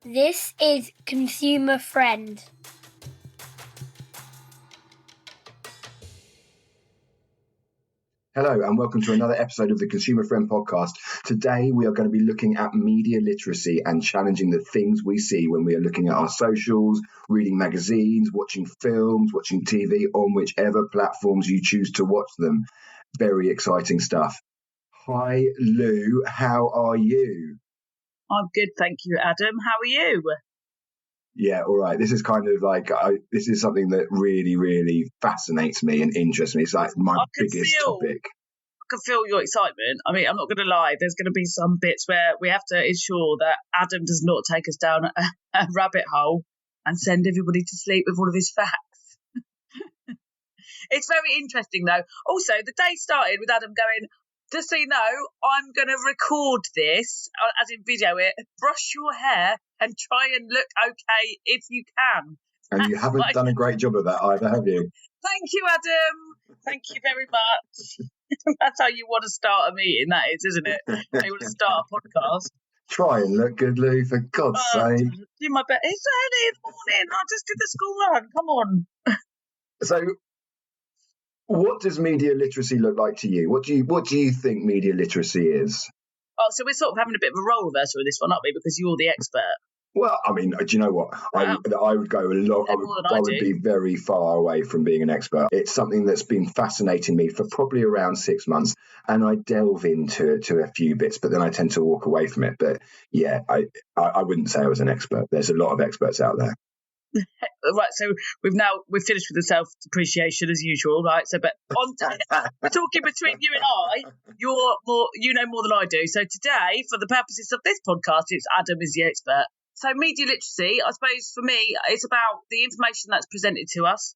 This is Consumer Friend. Hello and welcome to another episode of the Consumer Friend podcast. Today we are going to be looking at media literacy and challenging the things we see when we are looking at our socials, reading magazines, watching films, watching TV on whichever platforms you choose to watch them. Very exciting stuff. Hi Lou, how are you? I'm good, thank you, Adam. How are you? Yeah, all right. This is kind of like, this is something that really, really fascinates me and interests me. It's like my biggest topic. I can feel your excitement. I mean, I'm not going to lie. There's going to be some bits where we have to ensure that Adam does not take us down a rabbit hole and send everybody to sleep with all of his facts. It's very interesting, though. Also, the day started with Adam going, just so you know, I'm going to record this, as in video it, brush your hair and try and look okay if you can. And you haven't done a great job of that either, have you? Thank you, Adam. Thank you very much. That's how you want to start a meeting, that is, isn't it? How you want to start a podcast. Try and look good, Lou, for God's sake. Do my best. It's early in the morning. I just did the school run. Come on. So, what does media literacy look like to you? What do you think media literacy is? Oh, so we're sort of having a bit of a role reversal with this one, aren't we? Because you're the expert. Well, I mean, do you know what? I would go a lot. I would be very far away from being an expert. It's something that's been fascinating me for probably around 6 months, and I delve into a few bits, but then I tend to walk away from it. But yeah, I wouldn't say I was an expert. There's a lot of experts out there. Right, so we've finished with the self-depreciation as usual, right? So, but we're talking between you and I. You know more than I do. So today, for the purposes of this podcast, it's Adam is the expert. So media literacy, I suppose for me, it's about the information that's presented to us.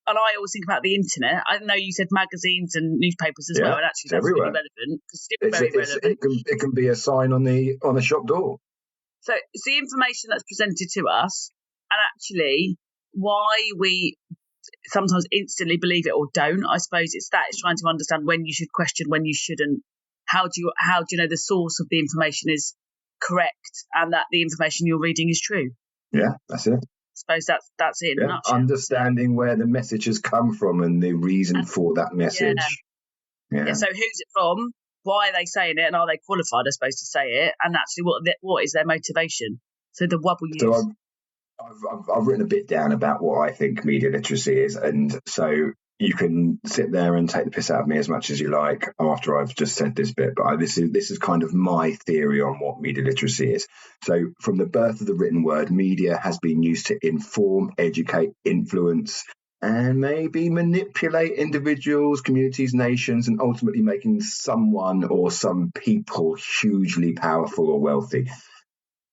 And I always think about the internet. I know you said magazines and newspapers as well, and actually that's really relevant because it's very relevant. It can be a sign on the shop door. So it's the information that's presented to us, and actually why we sometimes instantly believe it or don't. I suppose it's trying to understand when you should question, when you shouldn't. How do you know the source of the information is correct and that the information you're reading is true? Yeah, that's it. I suppose that's it in a nutshell. Understanding where the message has come from and the reason for that message. Yeah. So who's it from? Why are they saying it? And are they qualified, I suppose, to say it? And actually, what is their motivation? So the WUBLEs. So I've written a bit down about what I think media literacy is, and so you can sit there and take the piss out of me as much as you like after I've just said this bit, but this is kind of my theory on what media literacy is. So from the birth of the written word, media has been used to inform, educate, influence, and maybe manipulate individuals, communities, nations, and ultimately making someone or some people hugely powerful or wealthy.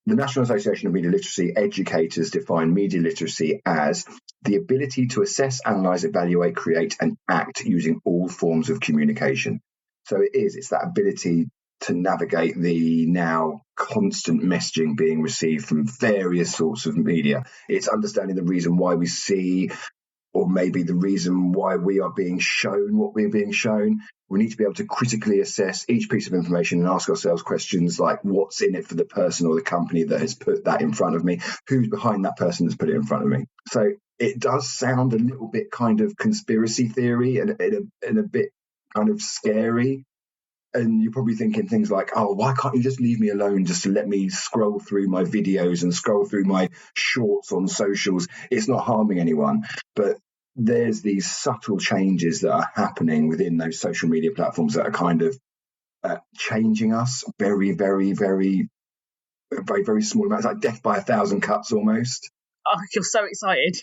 The National Association of Media Literacy educators define media literacy as the ability to assess, analyse, evaluate, create, and act using all forms of communication. So it's that ability to navigate the now constant messaging being received from various sorts of media. It's understanding the reason why we see, or maybe the reason why we are being shown what we're being shown. We need to be able to critically assess each piece of information and ask ourselves questions like, what's in it for the person or the company that has put that in front of me? Who's behind that person that's put it in front of me? So it does sound a little bit kind of conspiracy theory and a bit kind of scary. And you're probably thinking things like, oh, why can't you just leave me alone just to let me scroll through my videos and scroll through my shorts on socials? It's not harming anyone. But there's these subtle changes that are happening within those social media platforms that are kind of changing us very, very, very, very, very small amounts, like death by 1,000 cuts almost. Oh, you're so excited.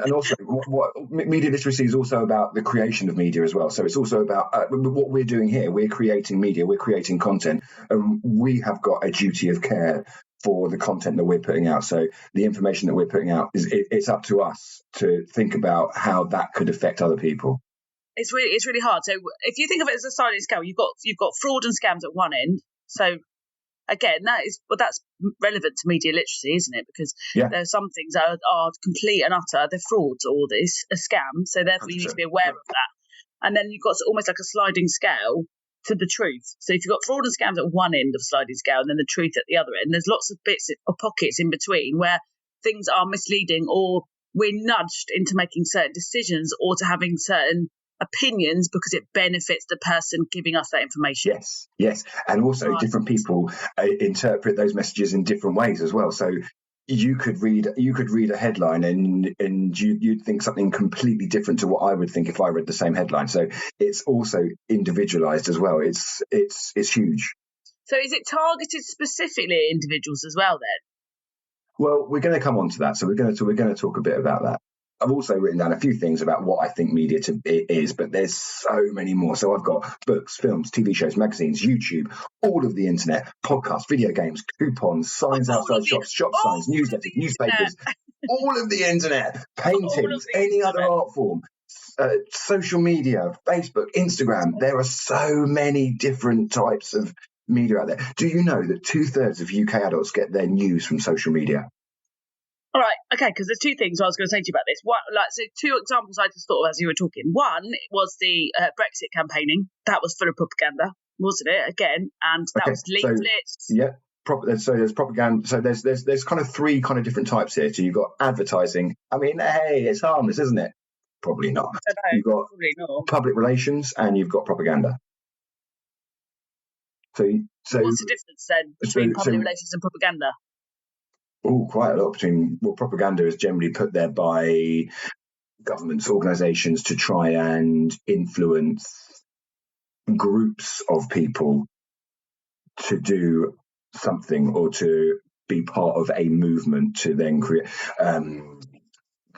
Also, what media literacy is also about the creation of media as well. So it's also about what we're doing here. We're creating media, we're creating content, and we have got a duty of care for the content that we're putting out. So the information that we're putting out it's up to us to think about how that could affect other people. It's really hard. So if you think of it as a sliding scale, you've got fraud and scams at one end. So again, that's relevant to media literacy, isn't it? Because there are some things that are complete and utter. They're frauds or a scam. So therefore, 100%. You need to be aware of that. And then you've got almost like a sliding scale to the truth. So if you've got fraud and scams at one end of sliding scale and then the truth at the other end, there's lots of bits or pockets in between where things are misleading, or we're nudged into making certain decisions or to having certain opinions because it benefits the person giving us that information. Yes. And also different people interpret those messages in different ways as well. So you could read a headline and you'd think something completely different to what I would think if I read the same headline. So it's also individualized as well. It's huge. So is it targeted specifically at individuals as well then? Well, we're going to come on to that. So we're going to talk a bit about that. I've also written down a few things about what I think media is, but there's so many more. So I've got books, films, TV shows, magazines, YouTube, all of the internet, podcasts, video games, coupons, signs outside shops, shop signs, newsletters, newspapers, all of the internet, paintings, any other art form, social media, Facebook, Instagram. There are so many different types of media out there. Do you know that 2/3 of UK adults get their news from social media? All right, okay, because there's two things I was going to say to you about this. So two examples I just thought of as you were talking. One was the Brexit campaigning. That was full of propaganda, wasn't it? Again, and that was leaflets. So there's propaganda. So there's kind of three kind of different types here. So you've got advertising. I mean, hey, it's harmless, isn't it? Probably not. You've got public relations and you've got propaganda. So what's the difference then between public relations and propaganda? Oh, quite a lot between. Well, propaganda is generally put there by governments, organisations to try and influence groups of people to do something or to be part of a movement to then create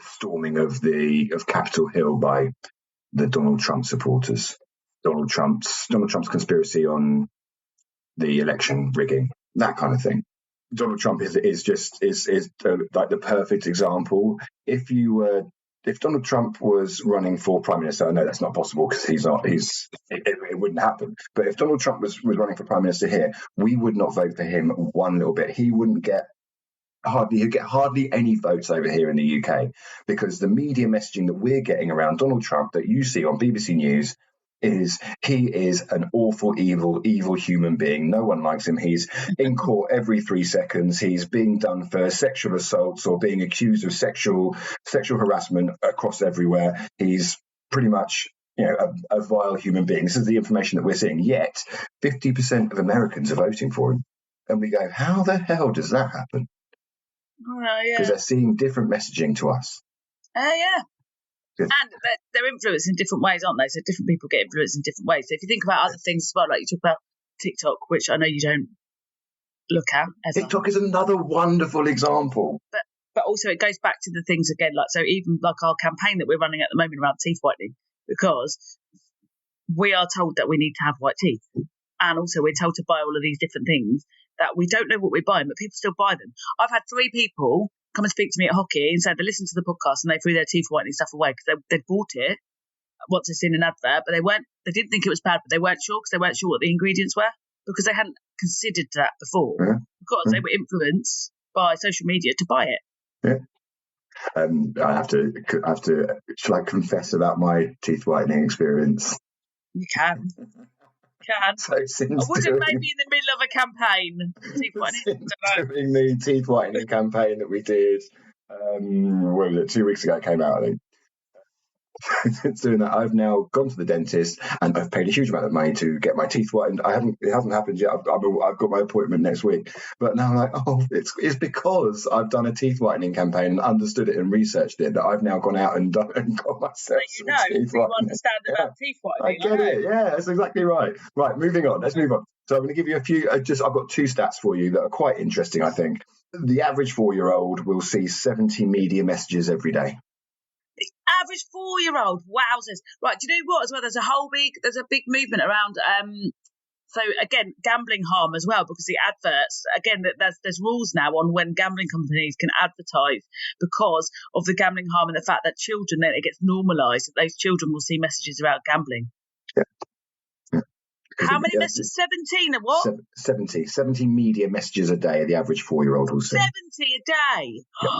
storming of Capitol Hill by the Donald Trump supporters. Donald Trump's conspiracy on the election rigging, that kind of thing. Donald Trump is like the perfect example. If Donald Trump was running for prime minister, I know that's not possible because it wouldn't happen. But if Donald Trump was running for prime minister here, we would not vote for him one little bit. He'd get hardly any votes over here in the UK because the media messaging that we're getting around Donald Trump that you see on BBC News is he is an awful, evil human being. No one likes him. He's in court every 3 seconds. He's being done for sexual assaults or being accused of sexual harassment across everywhere. He's pretty much, a vile human being. This is the information that we're seeing. Yet 50% of Americans are voting for him. And we go, how the hell does that happen? Because they're seeing different messaging to us. Yeah. And they're influenced in different ways, aren't they? So different people get influenced in different ways. So if you think about other things as well, like you talk about TikTok, which I know you don't look at ever. TikTok is another wonderful example. But also it goes back to the things again, like so even like our campaign that we're running at the moment around teeth whitening, because we are told that we need to have white teeth. And also we're told to buy all of these different things that we don't know what we're buying, but people still buy them. I've had 3 people come and speak to me at hockey and said they listened to the podcast and they threw their teeth whitening stuff away because they'd bought it once they'd seen an advert, but they didn't think it was bad, but they weren't sure because they weren't sure what the ingredients were because they hadn't considered that before because they were influenced by social media to buy it. Yeah. I have to. Shall I confess about my teeth whitening experience? You can. So since I wouldn't maybe in the middle of a campaign. Teeth whitening. Doing the teeth whitening campaign that we did, what was it, 2 weeks ago it came out, I think. Since doing that, I've now gone to the dentist and I've paid a huge amount of money to get my teeth whitened. It hasn't happened yet. I've got my appointment next week. But now I'm like, it's because I've done a teeth whitening campaign and understood it and researched it that I've now gone out and got myself so teeth whitening. You understand about teeth whitening. I get it. Yeah, that's exactly right. Right, moving on. Let's move on. So I'm going to give you a few. I've got 2 stats for you that are quite interesting, I think. The average 4-year-old will see 70 media messages every day. Average 4-year-old, wowzers! Right, do you know what? As well, there's a big movement around. So again, gambling harm as well because the adverts. Again, there's rules now on when gambling companies can advertise because of the gambling harm and the fact that children then it gets normalised that those children will see messages about gambling. Yeah. How many messages? 17 and what? 70 media messages a day. The average 4-year-old will see 70 a day. Yep.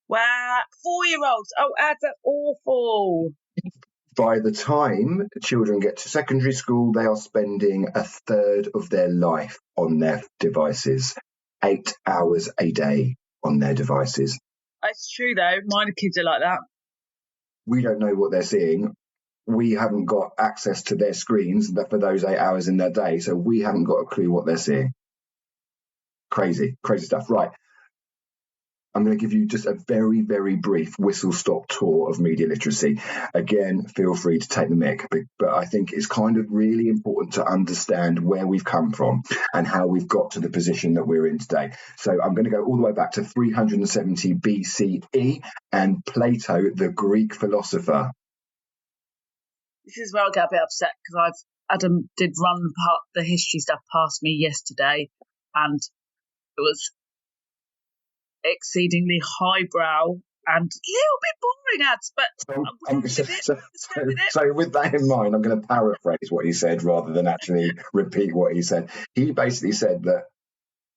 Wow, 4-year-olds. Oh, ads are awful. By the time children get to secondary school, they are spending a third of their life on their devices, 8 hours a day on their devices. It's true, though. Mine kids are like that. We don't know what they're seeing. We haven't got access to their screens for those 8 hours in their day, so we haven't got a clue what they're seeing. Crazy stuff. Right. I'm going to give you just a very, very brief whistle-stop tour of media literacy. Again, feel free to take the mick, but I think it's kind of really important to understand where we've come from and how we've got to the position that we're in today. So I'm going to go all the way back to 370 BCE and Plato, the Greek philosopher. This is where I get a bit upset because Adam did run the history stuff past me yesterday, and it was exceedingly highbrow and a little bit boring, ads, but so with that in mind, I'm going to paraphrase what he said rather than actually repeat what he said. He basically said that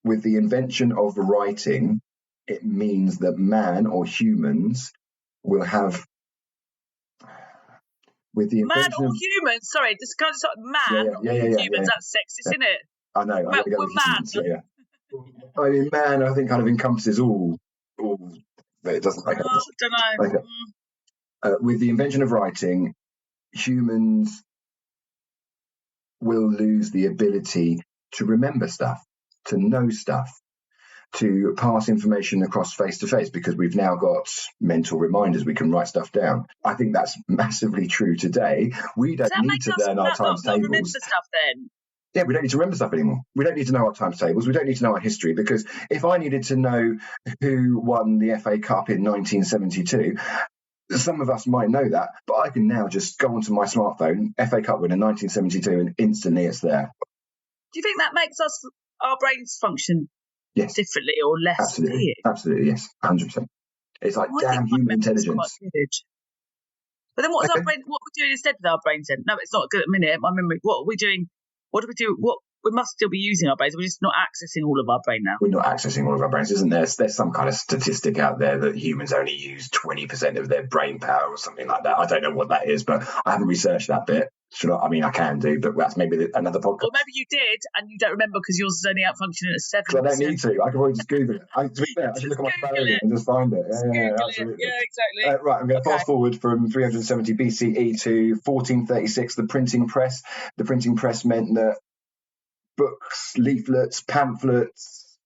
with the invention of writing, it means that man or humans will have with the invention man or humans. Sorry, this kind of man or humans. That's sexist, isn't it? I know. We're man. Yeah. I mean, man, I think kind of encompasses all, but it doesn't make I don't know. With the invention of writing, humans will lose the ability to remember stuff, to know stuff, to pass information across face to face, because we've now got mental reminders. We can write stuff down. I think that's massively true today. We don't need to learn our times tables. Remember stuff then. Yeah, we don't need to remember stuff anymore. We don't need to know our times tables. We don't need to know our history, because if I needed to know who won the FA Cup in 1972, some of us might know that, but I can now just go onto my smartphone, FA Cup winner 1972, and instantly it's there. Do you think that makes our brains function differently or less? Absolutely, yes, 100%. It's like damn human intelligence. But then what's our brain? What are we doing instead with our brains then? No, it's not good at the minute. My memory. What are we doing? What do we do? We must still be using our brains. We're just not accessing all of our brain now. We're not accessing all of our brains, isn't there? There's some kind of statistic out there that humans only use 20% of their brain power or something like that. I don't know what that is, but I haven't researched that bit. I mean, I can do, but that's maybe another podcast. Or maybe you did and you don't remember because yours is only out functioning at 7%. I don't need to. I can probably just Google it. I should look at my phone and just find it. Yeah, absolutely. Yeah, exactly. Right, I'm going to fast forward from 370 BCE to 1436, the printing press. The printing press meant that books, leaflets, pamphlets,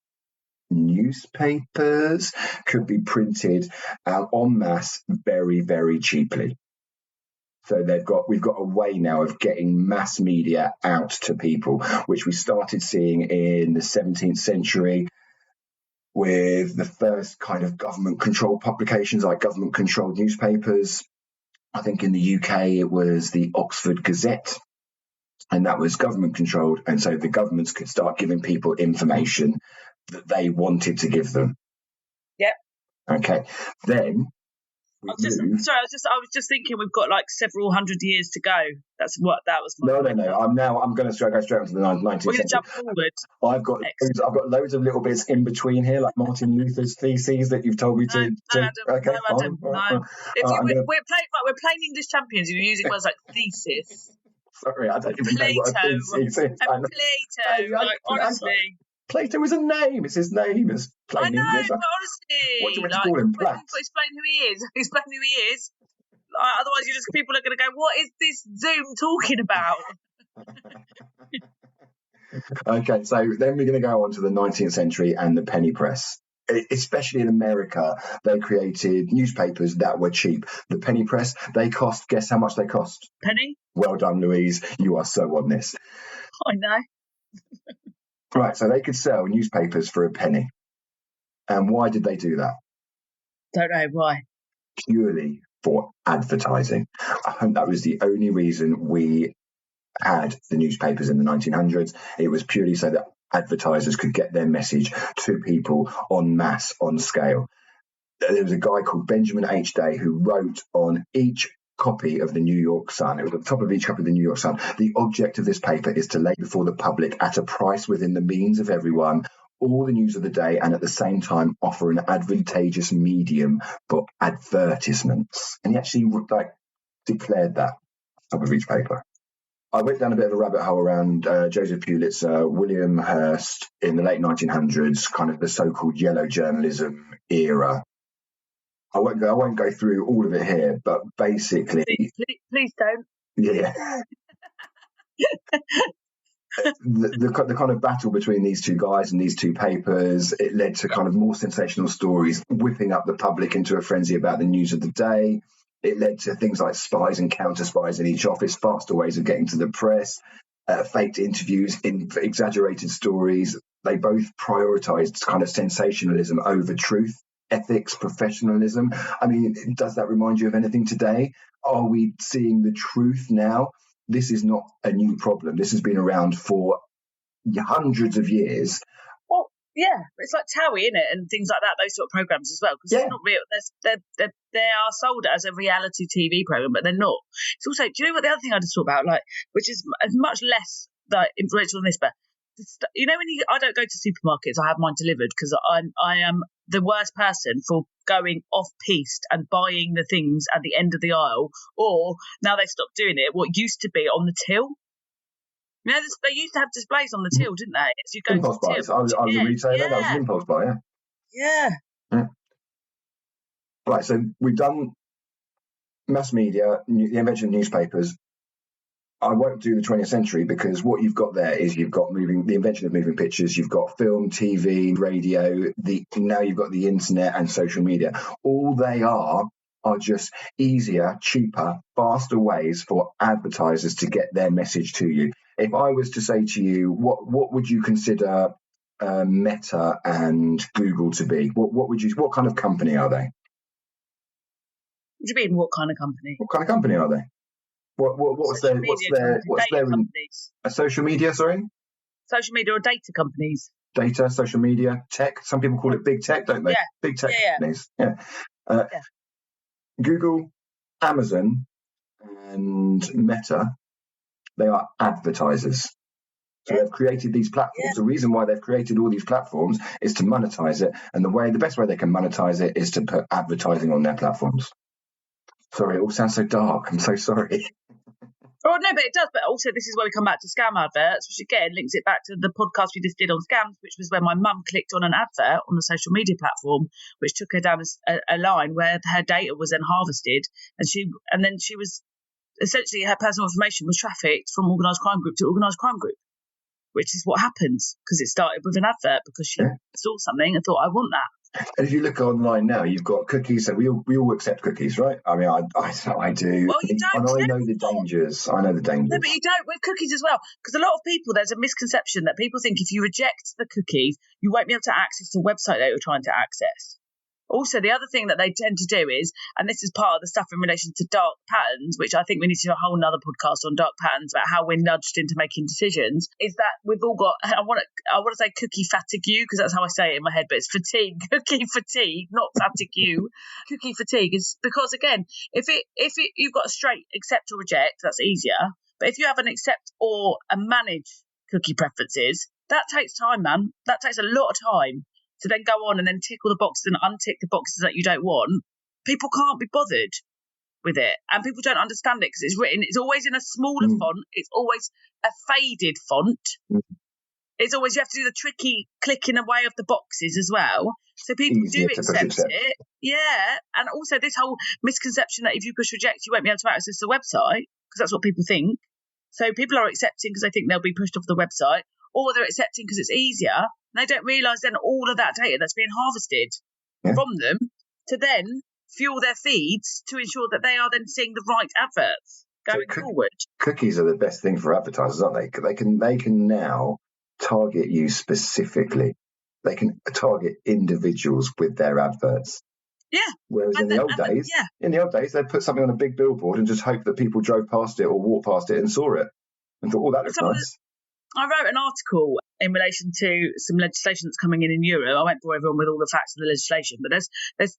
newspapers could be printed en masse very, very cheaply. So we've got a way now of getting mass media out to people, which we started seeing in the 17th century with the first kind of government-controlled publications, like government-controlled newspapers. I think in the UK it was the Oxford Gazette, and that was government-controlled, and so the governments could start giving people information that they wanted to give them. Yep. Okay. Then I was just thinking we've got like several hundred years to go. That's what that was. No. I'm going to go straight onto the 19th century. We're going to jump forward. I've got loads of little bits in between here, like Martin Luther's theses that you've told me to. Adam, no. We're playing English champions. You're using words like thesis. Sorry, I don't even know what a thesis is. Plato, honestly. Plato is a name. It's his name. It's plain English. English. But honestly, what do you want to call him? Explain who he is. Explain who he is. Otherwise, people are going to go, "What is this Zoom talking about?" Okay, so then we're going to go on to the 19th century and the penny press. Especially in America, they created newspapers that were cheap. The penny press, guess how much they cost? Penny? Well done, Louise. You are so on this. I know. Right, so they could sell newspapers for a penny. And why did they do that? Don't know why. Purely for advertising. I think that was the only reason we had the newspapers in the 1900s. It was purely so that advertisers could get their message to people en masse, on scale. There was a guy called Benjamin H. Day who wrote on each copy of the New York Sun. It was at the top of each copy of the New York Sun. The object of this paper is to lay before the public at a price within the means of everyone all the news of the day, and at the same time offer an advantageous medium for advertisements. And he actually declared that. top of each paper. I went down a bit of a rabbit hole around Joseph Pulitzer, William Hearst in the late 1900s, kind of the so-called yellow journalism era. I won't go through all of it here, but basically, please don't. Yeah. the kind of battle between these two guys and these two papers, it led to kind of more sensational stories, whipping up the public into a frenzy about the news of the day. It led to things like spies and counter spies in each office, faster ways of getting to the press, faked interviews, exaggerated stories. They both prioritized kind of sensationalism over truth, ethics, professionalism. I mean, does that remind you of anything today? Are we seeing the truth now? This is not a new problem. This has been around for hundreds of years. Well, yeah, it's like Towie, isn't it, and things like that. Those sort of programs as well, because they're not real. They are sold as a reality TV program, but they're not. It's also, do you know what the other thing I just thought about, like, which is much less like influential than this, but you know, I don't go to supermarkets, I have mine delivered because I am the worst person for going off piste and buying the things at the end of the aisle, or now they stopped doing it, what used to be on the till. You know, they used to have displays on the till, didn't they? As you go impulse to the buys. till. I was a retailer. That was an impulse buy, yeah. Right, so we've done mass media, the invention of newspapers. I won't do the 20th century because what you've got there is you've got the invention of moving pictures, you've got film, TV, radio, now you've got the internet and social media. All they are just easier, cheaper, faster ways for advertisers to get their message to you. If I was to say to you, what would you consider Meta and Google to be? What kind of company are they? What do you mean, what kind of company? What kind of company are they? What's their social media? Sorry, social media or data companies. Data, social media, tech. Some people call it big tech, don't they? Yeah. Big tech companies. Yeah. Google, Amazon, and Meta. They are advertisers. So they've created these platforms. The reason why they've created all these platforms is to monetize it, and the best way they can monetize it is to put advertising on their platforms. Sorry, it all sounds so dark. I'm so sorry. Oh, no, but it does. But also, this is where we come back to scam adverts, which again links it back to the podcast we just did on scams, which was where my mum clicked on an advert on the social media platform, which took her down a line where her data was then harvested, and then she was essentially, her personal information was trafficked from organised crime group to organised crime group, which is what happens because it started with an advert because she saw something and thought, I want that. And if you look online now, you've got cookies. So we all accept cookies, right? I mean, I do. Well, you don't. And I know the dangers. No, but you don't with cookies as well. Because a lot of people, there's a misconception that people think if you reject the cookies, you won't be able to access the website that you're trying to access. Also, the other thing that they tend to do is, and this is part of the stuff in relation to dark patterns, which I think we need to do a whole nother podcast on dark patterns about how we're nudged into making decisions, is that we've all got, I want to say cookie fatigue, because that's how I say it in my head, but it's fatigue, cookie fatigue, not fatigue. Cookie fatigue is because, again, if you've got a straight accept or reject, that's easier. But if you have an accept or a manage cookie preferences, that takes time, man. That takes a lot of time. To then go on and then tick all the boxes and untick the boxes that you don't want, people can't be bothered with it. And people don't understand it because it's always in a smaller font. It's always a faded font. It's always, you have to do the tricky clicking away of the boxes as well. So people do accept it. Yeah. And also this whole misconception that if you push reject, you won't be able to access the website, because that's what people think. So people are accepting because they think they'll be pushed off the website, or they're accepting because it's easier. And they don't realise then all of that data that's being harvested from them to then fuel their feeds to ensure that they are then seeing the right adverts going forward. Cookies are the best thing for advertisers, aren't they? They can now target you specifically. They can target individuals with their adverts. Yeah. Whereas in the old days, they'd put something on a big billboard and just hope that people drove past it or walked past it and saw it and thought, oh, that looks nice. I wrote an article in relation to some legislation that's coming in Europe. I won't bore everyone with all the facts of the legislation, but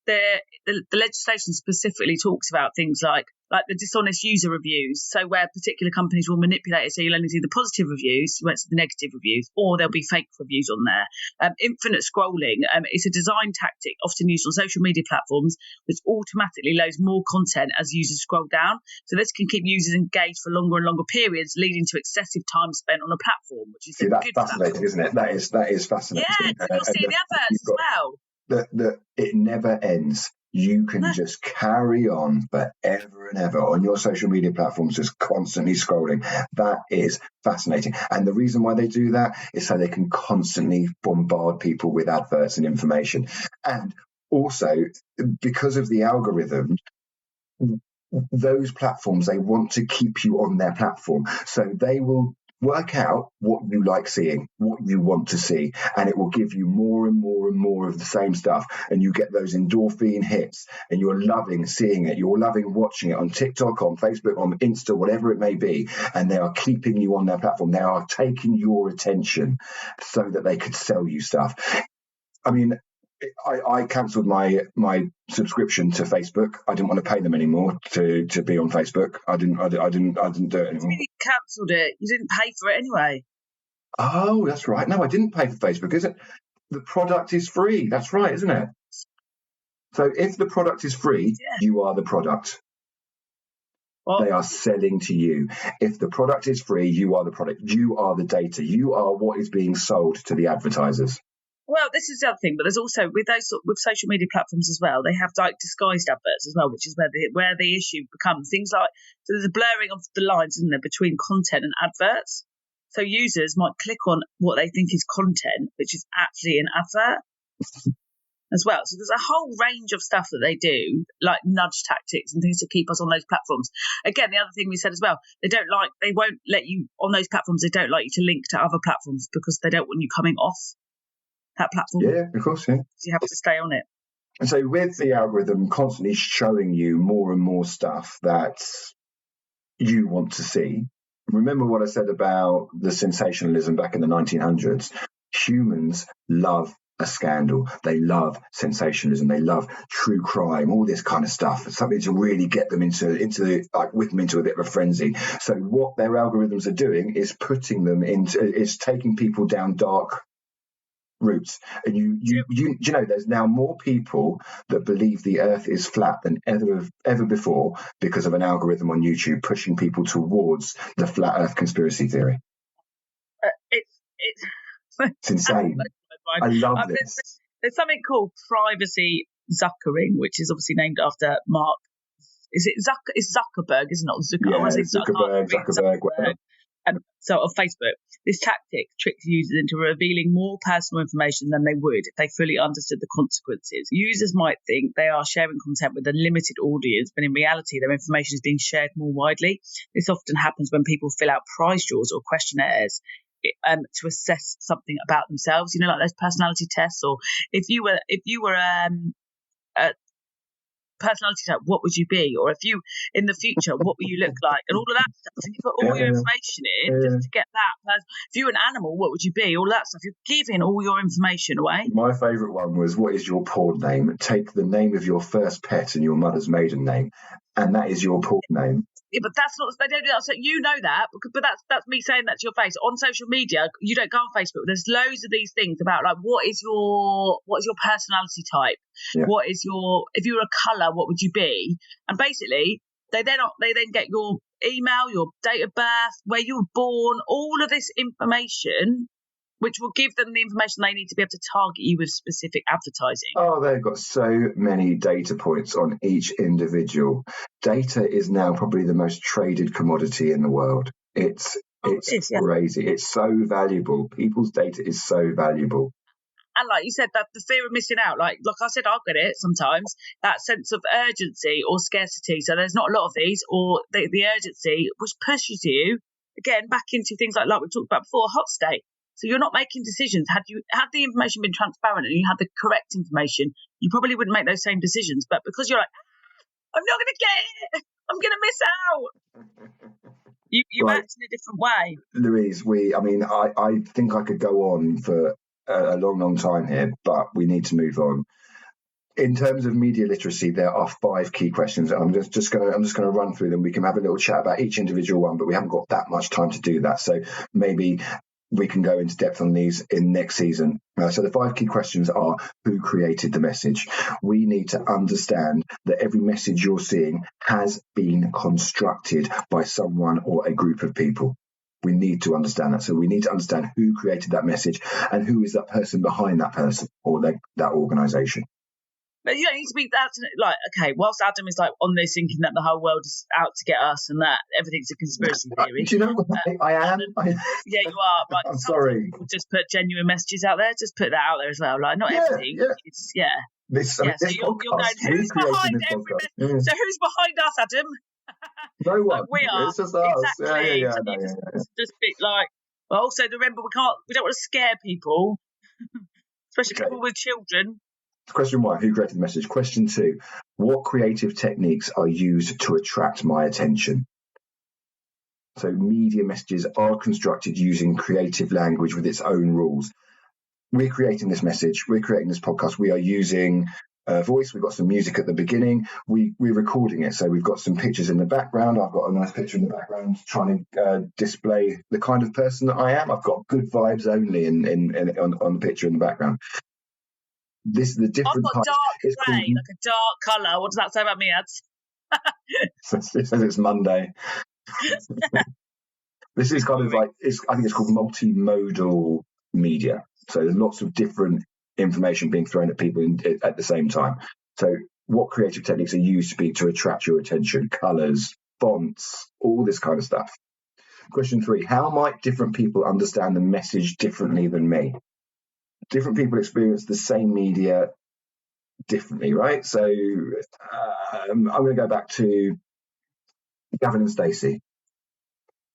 the legislation specifically talks about things like like the dishonest user reviews. So where particular companies will manipulate it, so you'll only see the positive reviews, you won't see the negative reviews, or there'll be fake reviews on there. Infinite scrolling is a design tactic often used on social media platforms, which automatically loads more content as users scroll down. So this can keep users engaged for longer and longer periods, leading to excessive time spent on a platform, which is that's good fascinating, isn't it? That is fascinating. Yeah, you'll see the adverts as well. That it never ends. You can just carry on forever and ever on your social media platforms, just constantly scrolling. That is fascinating. And the reason why they do that is so they can constantly bombard people with adverts and information. And also, because of the algorithm, those platforms, they want to keep you on their platform. So they will work out what you like seeing, what you want to see, and it will give you more and more and more of the same stuff. And you get those endorphin hits, and you're loving seeing it. You're loving watching it on TikTok, on Facebook, on Insta, whatever it may be. And they are keeping you on their platform. They are taking your attention so that they could sell you stuff. I mean, I cancelled my subscription to Facebook. I didn't want to pay them anymore to be on Facebook. I didn't do it anymore. You cancelled it. You didn't pay for it anyway. Oh, that's right. No, I didn't pay for Facebook, is it? The product is free. That's right, isn't it? So if the product is free, you are the product. What? They are selling to you. If the product is free, you are the product. You are the data. You are what is being sold to the advertisers. Well, this is the other thing, but there's also with social media platforms as well. They have like disguised adverts as well, which is where the issue becomes things like, so there's a blurring of the lines, isn't there, between content and adverts. So users might click on what they think is content, which is actually an advert as well. So there's a whole range of stuff that they do, like nudge tactics and things to keep us on those platforms. Again, the other thing we said as well, they won't let you on those platforms. They don't like you to link to other platforms because they don't want you coming off that platform. Yeah, of course, yeah. So you have to stay on it. And so with the algorithm constantly showing you more and more stuff that you want to see, remember what I said about the sensationalism back in the 1900s? Humans love a scandal. They love sensationalism. They love true crime, all this kind of stuff. It's something to really get them into whip them into a bit of a frenzy. So what their algorithms are doing is is taking people down dark routes. And you know, there's now more people that believe the earth is flat than ever before because of an algorithm on YouTube pushing people towards the flat earth conspiracy theory. It's insane. I love this. There's something called privacy zuckering, which is obviously named after Mark. Is it It's Zuckerberg, isn't it? Zuckerberg. And so on Facebook, this tactic tricks users into revealing more personal information than they would if they fully understood the consequences. Users might think they are sharing content with a limited audience, but in reality, their information is being shared more widely. This often happens when people fill out prize draws or questionnaires to assess something about themselves. You know, like those personality tests, or if you were a personality type, what would you be? Or if you in the future, what will you look like? And all of that stuff. And you put all your information in just to get that. If you were an animal, what would you be? All that stuff. You're giving all your information away. My favourite one was, what is your porn name? Take the name of your first pet and your mother's maiden name, and that is your porn name. Yeah, but that's not. They don't do that. So you know that, but that's me saying that to your face. On social media, you don't go on Facebook. There's loads of these things about like what is your personality type? Yeah. If you were a colour, what would you be? And basically, they then get your email, your date of birth, where you were born, all of this information, which will give them the information they need to be able to target you with specific advertising. Oh, they've got so many data points on each individual. Data is now probably the most traded commodity in the world. It's crazy. It's so valuable. People's data is so valuable. And like you said, that the fear of missing out, like I said, I'll get it sometimes, that sense of urgency or scarcity. So there's not a lot of these, or the urgency, which pushes you, again, back into things like we talked about before, hot state. So you're not making decisions. Had the information been transparent and you had the correct information, you probably wouldn't make those same decisions. But because you're like, I'm not going to get it, I'm going to miss out. You act in a different way. Louise, I think I could go on for a long, long time here, but we need to move on. In terms of media literacy, there are 5 key questions. I'm just going to run through them. We can have a little chat about each individual one, but we haven't got that much time to do that. So maybe we can go into depth on these in next season. So the 5 key questions are: who created the message? We need to understand that every message you're seeing has been constructed by someone or a group of people. We need to understand that. So we need to understand who created that message and who is that person behind that person or that organisation. But you don't need to be that, like, okay, whilst Adam is like on this thinking that the whole world is out to get us and that everything's a conspiracy theory. Do you know what I am? Yeah, you are. Right. I'm sorry. People just put genuine messages out there. Just put that out there as well. Like, not everything. Yeah. It's, This so you're going, who's behind every message? So who's behind us, Adam? No one. Like, we are. It's just us. Exactly. Yeah. Just be like, well, also remember, we don't want to scare people, especially people with children. Question 1, who created the message? Question 2, what creative techniques are used to attract my attention? So media messages are constructed using creative language with its own rules. We're creating this message. We're creating this podcast. We are using voice. We've got some music at the beginning. We're recording it. So we've got some pictures in the background. I've got a nice picture in the background trying to display the kind of person that I am. I've got good vibes only on the picture in the background. This is the different. I've got dark grey, like a dark colour. What does that say about me, Ads? It says it's Monday. This is kind of like, I think it's called multimodal media. So there's lots of different information being thrown at people at the same time. So what creative techniques are used to attract your attention? Colours, fonts, all this kind of stuff. Question 3, how might different people understand the message differently than me? Different people experience the same media differently, right? So I'm going to go back to Gavin and Stacey.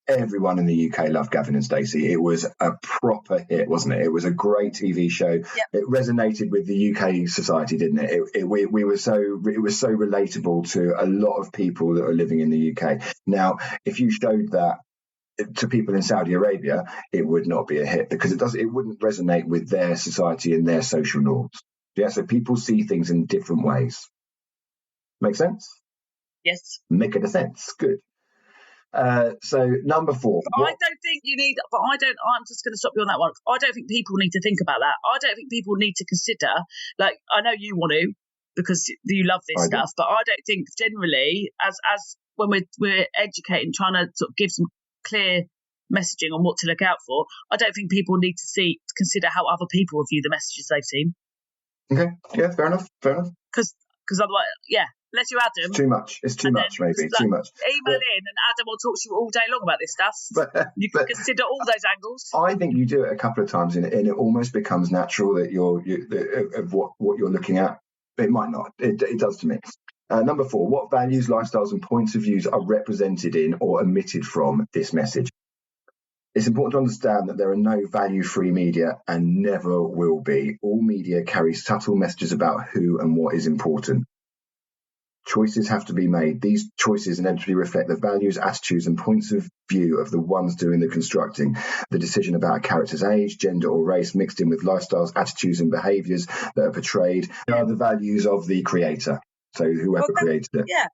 Everyone in the UK loved Gavin and Stacey. It was a proper hit, wasn't it? It was a great TV show. Yep. It resonated with the UK society, didn't it? It was so relatable to a lot of people that are living in the UK. Now, if you showed that to people in Saudi Arabia, it would not be a hit because it wouldn't resonate with their society and their social norms. Yeah, so people see things in different ways. Make sense? Yes. Make it a sense. Good. So number 4. I don't think you need, I'm just going to stop you on that one. I don't think people need to think about that. I don't think people need to consider, like, I know you want to because you love this stuff, but I don't think generally as when we're educating, trying to sort of give some clear messaging on what to look out for, I don't think people need to consider how other people view the messages they've seen. Okay, yeah, fair enough. Because otherwise, unless you Adam, it's too much. It's too much, maybe too much. Email in, and Adam will talk to you all day long about this stuff. You can consider all those angles. I think you do it a couple of times, and it almost becomes natural that of what you're looking at. It might not. It does to me. Number 4, what values, lifestyles, and points of views are represented in or omitted from this message? It's important to understand that there are no value-free media and never will be. All media carries subtle messages about who and what is important. Choices have to be made. These choices inevitably reflect the values, attitudes, and points of view of the ones doing the constructing. The decision about a character's age, gender, or race mixed in with lifestyles, attitudes, and behaviours that are portrayed are the values of the creator. So whoever created it. Yeah.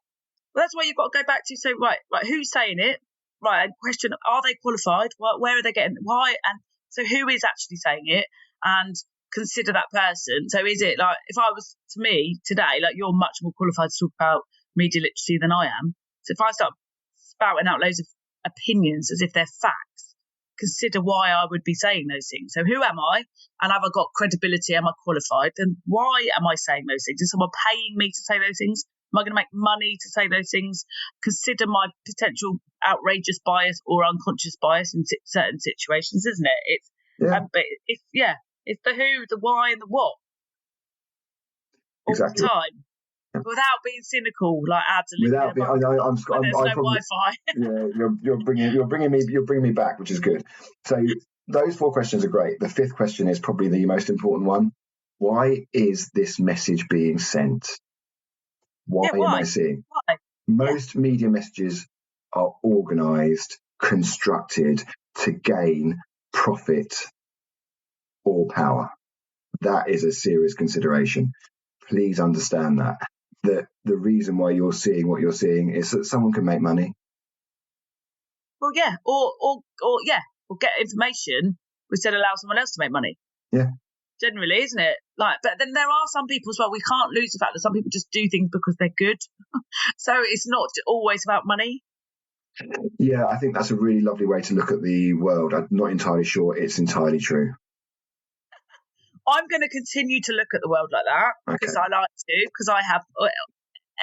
Well, that's why you've got to go back to, so, right, who's saying it? Right, and question, are they qualified? Where are they getting, why? And so who is actually saying it? And consider that person. So is it like, if I was, to me today, like, you're much more qualified to talk about media literacy than I am. So if I start spouting out loads of opinions as if they're facts, consider why I would be saying those things. So who am I? And have I got credibility? Am I qualified? Then why am I saying those things? Is someone paying me to say those things? Am I going to make money to say those things? Consider my potential outrageous bias or unconscious bias in certain situations, isn't it? But it's the who, the why, and the what all the time, without being cynical, like ads. Without being, there's no Wi-Fi. Yeah, you're bringing me back, which is good. So those 4 questions are great. The 5th question is probably the most important one. Why is this message being sent? Why am I seeing? Why? Most media messages are organised, constructed to gain profit or power. That is a serious consideration. please understand that the reason why you're seeing what you're seeing is that someone can make money. Well, yeah, or get information which then allow someone else to make money. Yeah. Generally, isn't it? Like, but then there are some people as well. We can't lose the fact that some people just do things because they're good. So it's not always about money. Yeah, I think that's a really lovely way to look at the world. I'm not entirely sure it's entirely true. I'm going to continue to look at the world like that because I like to, because I have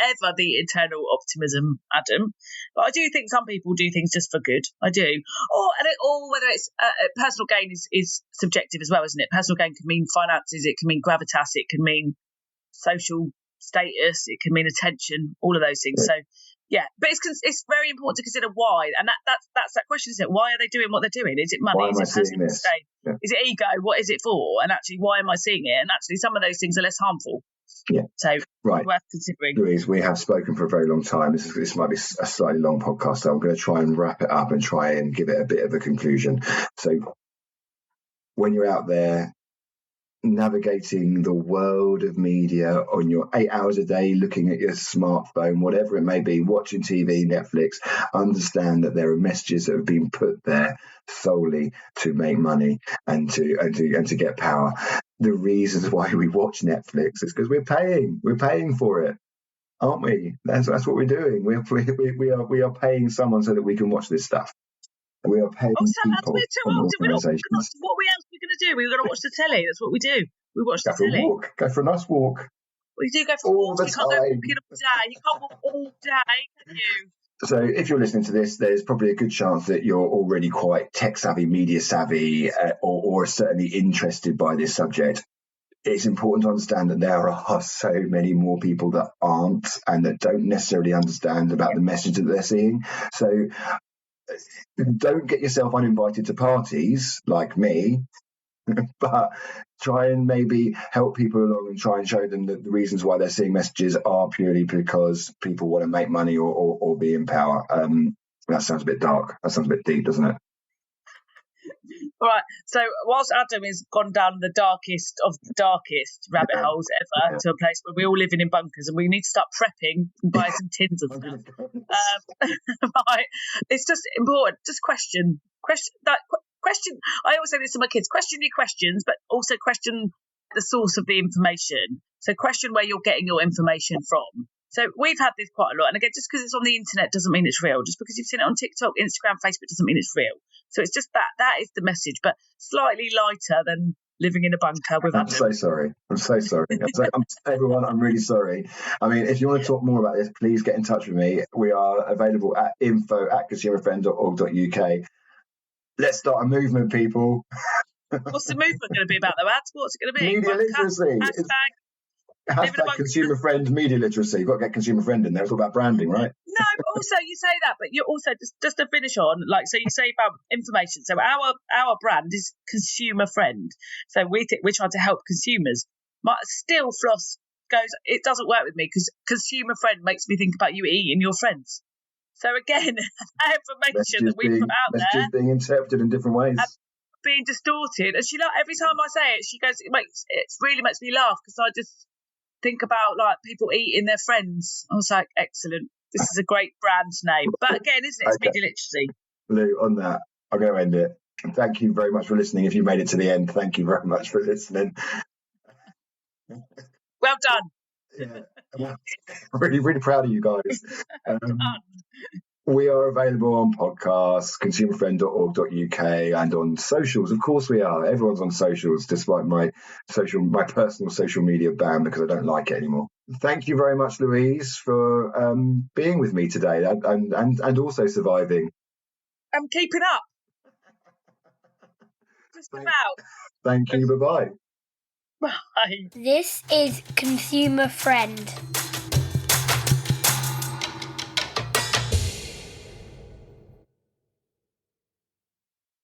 ever the internal optimism, Adam. But I do think some people do things just for good. I do. Or whether it's personal gain is subjective as well, isn't it? Personal gain can mean finances, it can mean gravitas, it can mean social status, it can mean attention, all of those things. So yeah, but it's very important to consider why, and that's that question, isn't it? Why are they doing what they're doing? Is it money? Is it personal gain? Yeah. Is it ego? What is it for? And actually, why am I seeing it? And actually, some of those things are less harmful. Yeah. So right. Worth considering. Louise, we have spoken for a very long time. This might be a slightly long podcast, so I'm going to try and wrap it up and try and give it a bit of a conclusion. So when you're out there navigating the world of media on your 8 hours a day, looking at your smartphone, whatever it may be, watching TV, Netflix, understand that there are messages that have been put there solely to make money and to get power. The reasons why we watch Netflix is because we're paying for it, aren't we? That's what we're doing. We are paying someone so that we can watch this stuff. We are paying people. We're too old. What else are we going to do? We're going to watch the telly. That's what we do. We watch the telly. Go for a nice walk. We do go for walks. You can't go walking all day. You can't walk all day, can you? So if you're listening to this, there's probably a good chance that you're already quite tech savvy, media savvy, or certainly interested by this subject. It's important to understand that there are so many more people that aren't and that don't necessarily understand about the message that they're seeing. So don't get yourself uninvited to parties like me, but try and maybe help people along and try and show them that the reasons why they're seeing messages are purely because people want to make money or be in power. That sounds a bit dark. That sounds a bit deep, doesn't it? All right. So whilst Adam has gone down the darkest of the darkest rabbit holes ever to a place where we're all living in bunkers and we need to start prepping and buy some tins of stuff. Right. It's just important. Just question. I always say this to my kids: question your questions, but also question the source of the information. So question where you're getting your information from. So we've had this quite a lot. And again, just because it's on the internet doesn't mean it's real. Just because you've seen it on TikTok, Instagram, Facebook doesn't mean it's real. So it's just that is the message, but slightly lighter than living in a bunker with I'm so sorry. Everyone, I'm really sorry. I mean, if you want to talk more about this, please get in touch with me. We are available at info@consumerfriend.org.uk. Let's start a movement, people. What's the movement going to be about, though, Ads? What's it going to be? Media literacy. Hashtag consumer friend media literacy. You've got to get consumer friend in there. It's all about branding, right? No, but also you say that, but you're also just to finish on, like, so you say about information. So our brand is consumer friend. So we're trying to help consumers. Still, Floss goes, it doesn't work with me because consumer friend makes me think about you eating your friends. So again, information that we put out there, messages being interpreted in different ways, being distorted. And she, like, every time I say it, she goes, it really makes me laugh because I just think about like people eating their friends. I was like, excellent. This is a great brand name. But again, isn't it? It's media literacy. Lou, on that, I'm going to end it. Thank you very much for listening. If you made it to the end, thank you very much for listening. Well done. Yeah. Really, really proud of you guys. We are available on podcasts, consumerfriend.org.uk, and on socials. Of course we are. Everyone's on socials, despite my personal social media ban because I don't like it anymore. Thank you very much, Louise, for being with me today and also surviving. I'm keeping up. Just about. Thank you. Bye-bye. Bye. This is Consumer Friend.